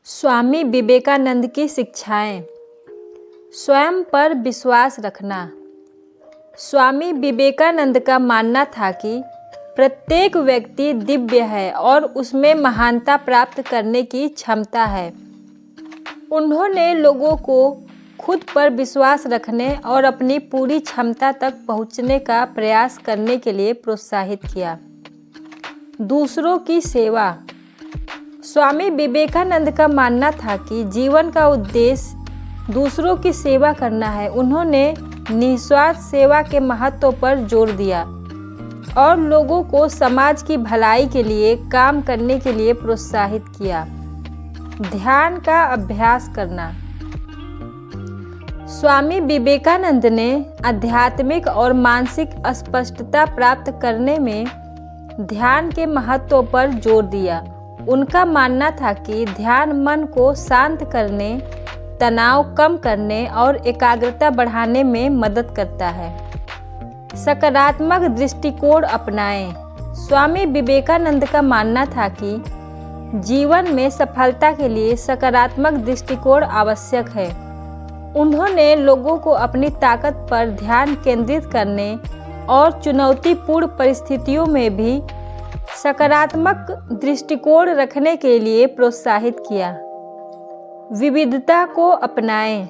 स्वामी विवेकानंद की शिक्षाएं। स्वयं पर विश्वास रखना। स्वामी विवेकानंद का मानना था कि प्रत्येक व्यक्ति दिव्य है और उसमें महानता प्राप्त करने की क्षमता है। उन्होंने लोगों को खुद पर विश्वास रखने और अपनी पूरी क्षमता तक पहुंचने का प्रयास करने के लिए प्रोत्साहित किया। दूसरों की सेवा। स्वामी विवेकानंद का मानना था कि जीवन का उद्देश्य दूसरों की सेवा करना है। उन्होंने निस्वार्थ सेवा के महत्व पर जोर दिया और लोगों को समाज की भलाई के लिए काम करने के लिए प्रोत्साहित किया। ध्यान का अभ्यास करना। स्वामी विवेकानंद ने आध्यात्मिक और मानसिक स्पष्टता प्राप्त करने में ध्यान के महत्व पर जोर दिया। उनका मानना था कि ध्यान मन को शांत करने, तनाव कम करने और एकाग्रता बढ़ाने में मदद करता है। सकारात्मक दृष्टिकोण अपनाएं। स्वामी विवेकानंद का मानना था कि जीवन में सफलता के लिए सकारात्मक दृष्टिकोण आवश्यक है। उन्होंने लोगों को अपनी ताकत पर ध्यान केंद्रित करने और चुनौतीपूर्ण परिस्थितियों में भी सकारात्मक दृष्टिकोण रखने के लिए प्रोत्साहित किया। विविधता को अपनाएं।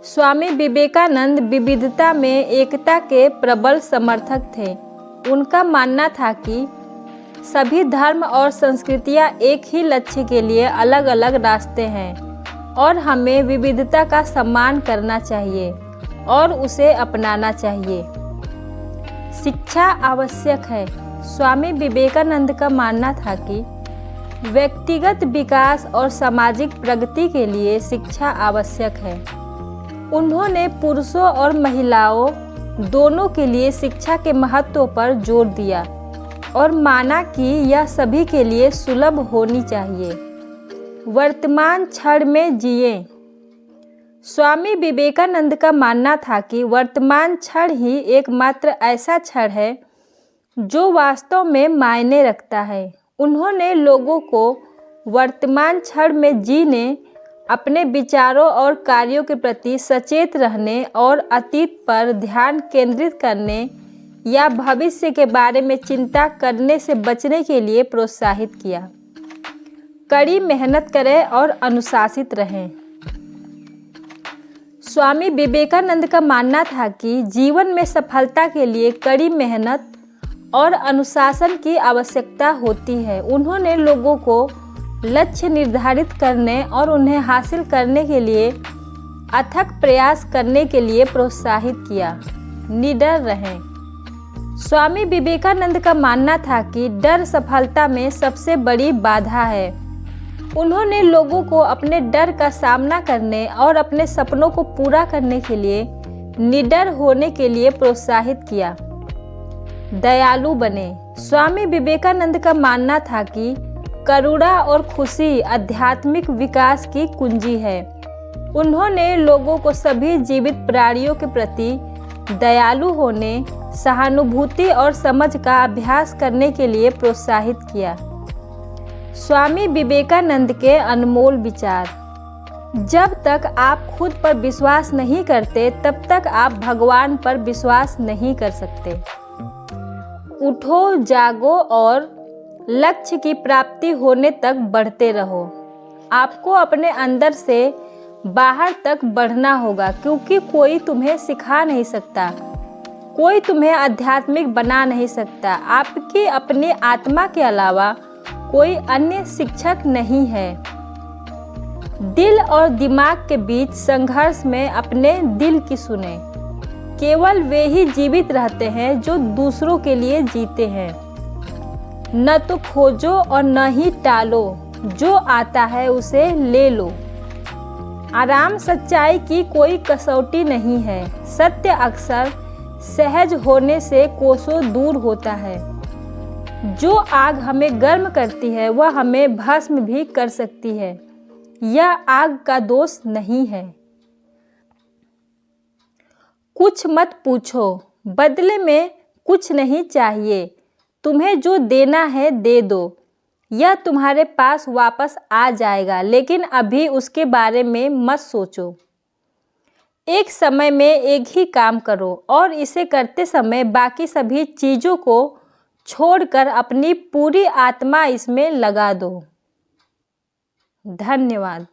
स्वामी विवेकानंद विविधता में एकता के प्रबल समर्थक थे। उनका मानना था कि सभी धर्म और संस्कृतियां एक ही लक्ष्य के लिए अलग अलग रास्ते हैं और हमें विविधता का सम्मान करना चाहिए और उसे अपनाना चाहिए। शिक्षा आवश्यक है। स्वामी विवेकानंद का मानना था कि व्यक्तिगत विकास और सामाजिक प्रगति के लिए शिक्षा आवश्यक है। उन्होंने पुरुषों और महिलाओं दोनों के लिए शिक्षा के महत्व पर जोर दिया और माना कि यह सभी के लिए सुलभ होनी चाहिए। वर्तमान क्षण में जिए। स्वामी विवेकानंद का मानना था कि वर्तमान क्षण ही एकमात्र ऐसा क्षण है जो वास्तव में मायने रखता है। उन्होंने लोगों को वर्तमान क्षण में जीने, अपने विचारों और कार्यों के प्रति सचेत रहने और अतीत पर ध्यान केंद्रित करने या भविष्य के बारे में चिंता करने से बचने के लिए प्रोत्साहित किया। कड़ी मेहनत करें और अनुशासित रहें। स्वामी विवेकानंद का मानना था कि जीवन में सफलता के लिए कड़ी मेहनत और अनुशासन की आवश्यकता होती है। उन्होंने लोगों को लक्ष्य निर्धारित करने और उन्हें हासिल करने के लिए अथक प्रयास करने के लिए प्रोत्साहित किया। निडर रहें। स्वामी विवेकानंद का मानना था कि डर सफलता में सबसे बड़ी बाधा है। उन्होंने लोगों को अपने डर का सामना करने और अपने सपनों को पूरा करने के लिए निडर होने के लिए प्रोत्साहित किया। दयालु बने। स्वामी विवेकानंद का मानना था कि करुणा और खुशी आध्यात्मिक विकास की कुंजी है। उन्होंने लोगों को सभी जीवित प्राणियों के प्रति दयालु होने, सहानुभूति और समझ का अभ्यास करने के लिए प्रोत्साहित किया। स्वामी विवेकानंद के अनमोल विचार। जब तक आप खुद पर विश्वास नहीं करते तब तक आप भगवान पर विश्वास नहीं कर सकते। उठो, जागो और लक्ष्य की प्राप्ति होने तक बढ़ते रहो। आपको अपने अंदर से बाहर तक बढ़ना होगा, क्योंकि कोई तुम्हें सिखा नहीं सकता, कोई तुम्हें आध्यात्मिक बना नहीं सकता। आपकी अपनी आत्मा के अलावा कोई अन्य शिक्षक नहीं है। दिल और दिमाग के बीच संघर्ष में अपने दिल की सुने। केवल वे ही जीवित रहते हैं जो दूसरों के लिए जीते हैं। न तो खोजो और न ही टालो, जो आता है उसे ले लो। आराम सच्चाई की कोई कसौटी नहीं है। सत्य अक्सर सहज होने से कोसों दूर होता है। जो आग हमें गर्म करती है वह हमें भस्म भी कर सकती है। यह आग का दोष नहीं है। कुछ मत पूछो, बदले में कुछ नहीं चाहिए। तुम्हें जो देना है दे दो। यह तुम्हारे पास वापस आ जाएगा, लेकिन अभी उसके बारे में मत सोचो। एक समय में एक ही काम करो और इसे करते समय बाकी सभी चीज़ों को छोड़कर अपनी पूरी आत्मा इसमें लगा दो। धन्यवाद।